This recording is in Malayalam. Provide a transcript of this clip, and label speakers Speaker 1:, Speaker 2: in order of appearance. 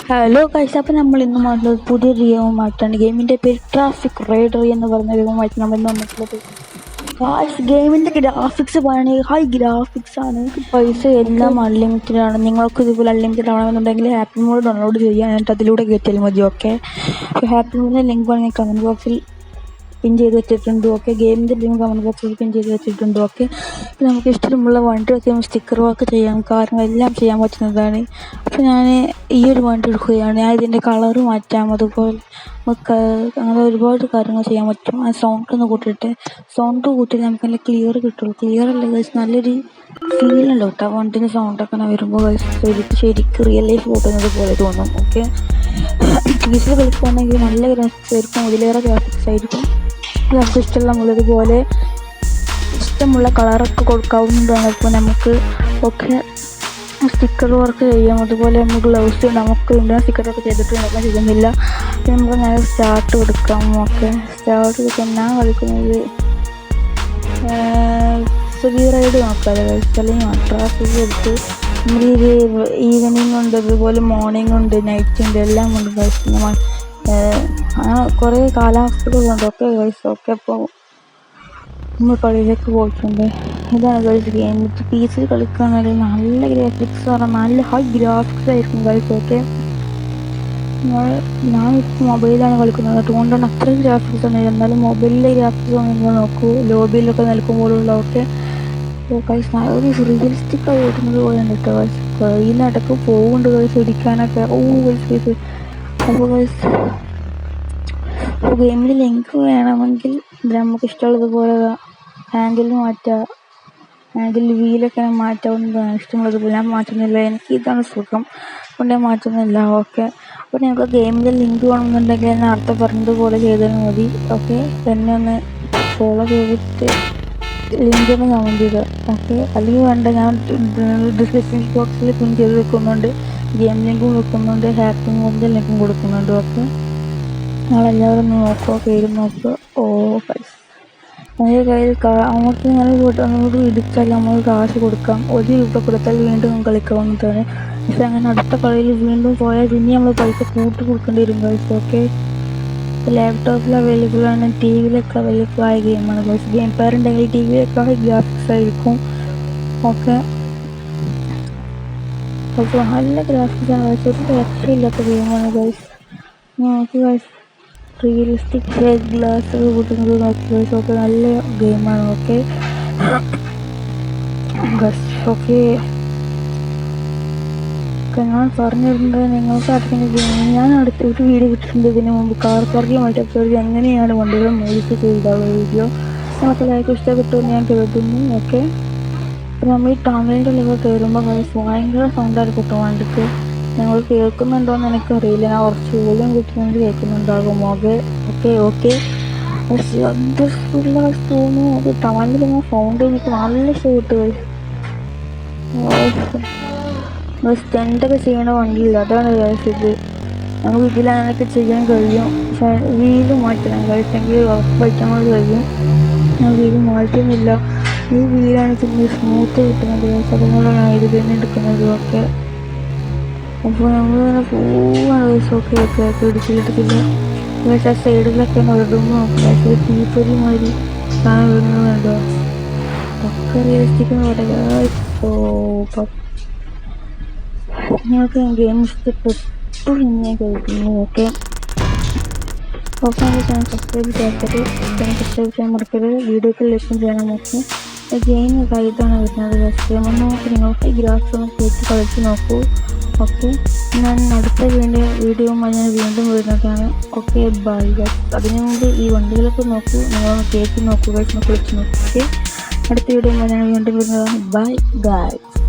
Speaker 1: ഹലോ ഗൈസ്, അപ്പോൾ നമ്മൾ ഇന്ന് വന്നത് പുതിയ ഗെയിമുമായിട്ടാണ്. ഗെയിമിൻ്റെ പേര് ട്രാഫിക് റൈഡർ എന്ന് പറയുന്ന ഗെയിമുമായിട്ട് നമ്മൾ ഇന്ന് വന്നിട്ടുള്ളത്. ഗെയിമിൻ്റെ ഗ്രാഫിക്സ് പറയുകയാണെങ്കിൽ ഹൈ ഗ്രാഫിക്സ് ആണ്. പൈസ എല്ലാം അൺലിമിറ്റഡ് ആണ്. നിങ്ങൾക്ക് ഇതുപോലെ അൺലിമിറ്റഡ് ആവണമെന്നുണ്ടെങ്കിൽ ഹാപ്പി മോഡ് ഡൗൺലോഡ് ചെയ്യാൻ എന്നിട്ട് അതിലൂടെ കയറ്റിയാൽ മതി. ഓക്കെ, ഹാപ്പി മോഡിൻ്റെ ലിങ്ക് വേണമെങ്കിൽ കമൻറ്റ് ബോക്സിൽ പിൻ ചെയ്ത് വെച്ചിട്ടുണ്ട്. ഓക്കെ, ഗെയിമിൻ്റെ ലിങ്ക് കമൻറ്റ് ബോക്സിൽ പിൻ ചെയ്ത് വെച്ചിട്ടുണ്ട്. ഓക്കെ, നമുക്ക് ഇഷ്ടമുള്ള വണ്ടി വെച്ച് സ്റ്റിക്കർ വർക്ക് ചെയ്യാം, കാര്യങ്ങളെല്ലാം ചെയ്യാൻ പറ്റുന്നതാണ്. അപ്പോൾ ഞാൻ ഈ ഒരു വണ്ടി എടുക്കുകയാണ്. ഞാൻ ഇതിൻ്റെ കളറ് മാറ്റാം, അതുപോലെ അങ്ങനെ ഒരുപാട് കാര്യങ്ങൾ ചെയ്യാൻ പറ്റും. ആ സൗണ്ട് കൂട്ടിയിട്ട് നമുക്ക് നല്ല ക്ലിയർ കിട്ടുള്ളൂ. ക്ലിയർ അല്ല ഗൈസ്, നല്ലൊരു ഫീൽ ഉണ്ടാവും കേട്ടോ. വണ്ടിൻ്റെ സൗണ്ടൊക്കെ വരുമ്പോൾ ശരിക്കും റിയൽ ലൈഫ് കൂട്ടുന്നത് പോലെ തോന്നും. ഓക്കെ, പീസിൽ കളിക്കുകയാണെങ്കിൽ നല്ല ഗ്രാഫിക്സ് ആയിരിക്കും, ഇതിലേറെ ഗ്രാഫിക്സ് ആയിരിക്കും. നമുക്ക് ഇഷ്ടമുള്ളതുപോലെ ഇഷ്ടമുള്ള കളറൊക്കെ കൊടുക്കാവുന്നതാണ്. ഇപ്പോൾ നമുക്ക് ഒക്കെ സ്റ്റിക്കർ വർക്ക് ചെയ്യാം, അതുപോലെ നമുക്ക് ഗ്ലൗസ് നമുക്ക് ഇന്ത്യൻ സ്റ്റിക്കറൊക്കെ ചെയ്തിട്ട് നോക്കാൻ ചെയ്യുന്നില്ല. നമുക്ക് നേരെ സ്റ്റാർട്ട് കൊടുക്കാം. ഓക്കെ, സ്റ്റാർട്ട് കൊടുക്കാൻ ഞാൻ കളിക്കുന്നത് ഫ്രീ റൈഡ് നോക്കാം. അല്ലെങ്കിൽ ട്രാഫിക് എടുത്ത് നമ്മൾ ഈവനിങ് ഉണ്ട്, അതുപോലെ മോർണിംഗ് ഉണ്ട്, നൈറ്റ് ഉണ്ട്, എല്ലാം ഉണ്ട് ഗൈസ്. കുറേ കാലാവസ്ഥകളുണ്ട്. ഓക്കെ ഗൈസ്, ഓക്കെ, അപ്പോൾ നമ്മൾ കളിയിലേക്ക് പോയിട്ടുണ്ട്. ഇതാണ് ഗൈസ് ഗെയിം. PC കളിക്കുകയാണെങ്കിൽ നല്ല ഗ്രാഫിക്സ് പറഞ്ഞാൽ നല്ല ഹൈ ഗ്രാഫിക്സ് ആയിരിക്കും ഗൈസ്. ഓക്കെ, ഞാനിപ്പോൾ മൊബൈലാണ് കളിക്കുന്നത്, അതുകൊണ്ടാണ് അത്രയും ഗ്രാഫിക്സ് ഒന്നും. എന്നാലും മൊബൈലിലെ ഗ്രാഫിക്സ് നിങ്ങൾ നോക്കൂ, ലോബിയിലൊക്കെ നിൽക്കുമ്പോഴുള്ള. ഓക്കെ ഗൈസ്, ഒരു റിയലിസ്റ്റിക് ആയി ഓടുന്നത് പോലെ ഉണ്ട് കേട്ടോ ഗൈസ്. കയ്യിലിടക്ക് പോകുന്നുണ്ട് ഗൈസ് ഇടിക്കാനൊക്കെ. ഗൈസ്, അപ്പോൾ ഗൈസ് ഗെയിമിൽ ലിങ്ക് വേണമെങ്കിൽ നമുക്ക് ഇഷ്ടമുള്ളതുപോലെ ഹാൻഡിൽ മാറ്റുക, ഹാൻഡിൽ വീലൊക്കെ മാറ്റാവുന്നതാണ്. ഇഷ്ടമുള്ളതുപോലെ ഞാൻ മാറ്റുന്നില്ല, എനിക്ക് ഇതാണ് സുഖം, അതുകൊണ്ട് ഞാൻ മാറ്റുന്നില്ല. ഓക്കെ, അപ്പോൾ ഞങ്ങൾക്ക് ഗെയിമിൻ്റെ ലിങ്ക് വേണമെന്നുണ്ടെങ്കിൽ ഞാൻ നേരത്തെ പറഞ്ഞതുപോലെ ചെയ്താൽ മതി. ഓക്കെ, തന്നെ ഒന്ന് ഫോളോ ചെയ്തിട്ട് ലിങ്ക് ഒന്ന് കമൻറ്റ് ചെയ്യുക. ഓക്കെ, അല്ലെങ്കിൽ വേണ്ട, ഞാൻ ഡിസ്ക്രിപ്ഷൻ ബോക്സിൽ പിൻ ചെയ്ത് വെക്കുന്നുണ്ട്, ഗെയിം ലിങ്കും വെക്കുന്നുണ്ട്, ഹാപ്പി മോഡിൻ്റെ ലിങ്കും കൊടുക്കുന്നുണ്ട്. ഓക്കെ, ഞങ്ങളെല്ലാവരും ഒന്ന് നോക്കുക, പേര് നോക്കുക. ഗൈസ്, നമ്മുടെ കയ്യിൽ നമുക്ക് അങ്ങോട്ട് ഇടിച്ചാൽ നമ്മൾ കാശ് കൊടുക്കാം. 1 രൂപ കൊടുത്താൽ വീണ്ടും കളിക്കാവുന്നതാണ്. പക്ഷെ അങ്ങനെ അടുത്ത കളിയിൽ വീണ്ടും പോയാൽ പിന്നെ നമ്മൾ പൈസ കൊടുക്കേണ്ടി വരും ഗൈസ്. ഓക്കെ, ലാപ്ടോപ്പിൽ അവൈലബിൾ ആണ്, TV-യിലൊക്കെ അവൈലബിൾ ആയ ഗെയിമാണ് ഗൈസ്. ഗെയിം പേരുണ്ടെങ്കിൽ TV-യിലൊക്കെ ഗ്രാഫിക്സ് ആയിരിക്കും. ഓക്കെ, അപ്പോൾ നല്ല ഗ്രാഫിക്സാണ് ഗൈസ്, ഒരു രക്ഷയില്ലാത്ത ഗെയിമാണ് ഗൈസ്. നമുക്ക് ഗൈസ് റിയലിസ്റ്റിക് ഗ്ലാസ് കൂട്ടുന്നത് നോക്കി ഗൈസ്. ഓക്കെ, നല്ല ഗെയിമാണ്. ഓക്കെ ഗൈസ്, ഓക്കെ, ഞാൻ പറഞ്ഞിട്ടുണ്ട് നിങ്ങൾക്ക് അടുത്ത ഗെയിം ഞാൻ അടുത്തൊരു വീഡിയോ ഇട്ടിട്ടുണ്ട് ഇതിന് മുമ്പ്. കാർ പാർക്കിയുമായിട്ട് എപ്പോഴും എങ്ങനെയാണ് വണ്ടികൾ മോഡിഫൈ ചെയ്താലുള്ള വീഡിയോ. നമുക്ക് ലൈക്ക് ഇഷ്ടപ്പെട്ടു എന്ന് ഞാൻ കരുതുന്നു. ഓക്കെ, അപ്പോൾ നമ്മൾ ഈ ടണലിൻ്റെ ഉള്ളിൽ കയറുമ്പോൾ ഗൈസ് ഭയങ്കര സൗണ്ടായിരിക്കും കേട്ടോ വണ്ടിക്ക്. ഞങ്ങൾ കേൾക്കുന്നുണ്ടോയെന്ന് എനിക്കറിയില്ല, ഞാൻ കുറച്ച് വോളിയം കിട്ടുന്നത് കേൾക്കുന്നുണ്ടാകും. ഓക്കെ ഓക്കെ ഓക്കെ ശ്രദ്ധയുള്ള തോന്നുന്നു. അത് ടണലിൽ സൗണ്ട് എനിക്ക് നല്ല ഇഷ്ടപ്പെട്ടു. സ്റ്റണ്ടൊക്കെ ചെയ്യണ വണ്ടിയില്ല, അതാണ് ഗൈസ് ഇത്. നമുക്ക് ഇതിലങ്ങനെയൊക്കെ ചെയ്യാൻ കഴിയും. പക്ഷേ വീല് മാറ്റണം കഴിച്ചെങ്കിൽ ഉറപ്പായിട്ട് നമ്മൾ കഴിയും. ഞാൻ വീല് മാറ്റുന്നില്ല, ഈ വീലാണ് പിന്നെ സ്മൂത്ത് കിട്ടുന്നത് ഗൈസ്, അതുകൊണ്ടാണ് ഇത് തന്നെ എടുക്കുന്നത്. ഓക്കെ, അപ്പോൾ നമ്മളിങ്ങനെ പോവാണ് ഗൈസ്. ഓക്കെ ഓക്കെ ഓക്കെ ഇടിച്ചിട്ടില്ല ഗൈസ്. ആ സൈഡിലൊക്കെ ഇടുമ്പോൾ നോക്കുക, തീപ്പൊരി മാതിരി സാധനം ഇടുന്നുണ്ടോ. ഒക്കെ റിയലിസ്റ്റിക് എന്ന് പറയുക. നിങ്ങൾക്ക് ഗെയിം ഇഷ്ടപ്പെട്ടു എന്ന് ഞാൻ കേൾക്കുന്നു. ഓക്കെ, ചാനൽ സബ്സ്ക്രൈബ് ചെയ്യാൻ മറക്കരുത്. വീഡിയോക്ക് ലൈക്കും ചെയ്യണം. ഓക്കെ, ഗെയിം ഇതാണ് വരുന്നത് ഗൈസ്. നോക്കി നിങ്ങൾക്ക് ഈ ഗ്രാഫിക്സ് ഒന്ന് കേട്ട് കളിച്ച് നോക്കൂ. ഓക്കെ, ഞാൻ അടുത്ത വീഡിയോയുമായി ഞാൻ വീണ്ടും വരുന്നതാണ്. Okay, bye guys. അതിനു മുമ്പ് ഈ വണ്ടികളൊക്കെ നോക്കൂ, നിങ്ങളൊന്ന് കേട്ട് നോക്കൂ ഗൈസ്, ഒന്ന് കളിച്ച് നോക്കൂ. ഓക്കെ, അടുത്ത വീഡിയോയുമായി ഞാൻ വീണ്ടും വരുന്നതാണ്. Bye guys.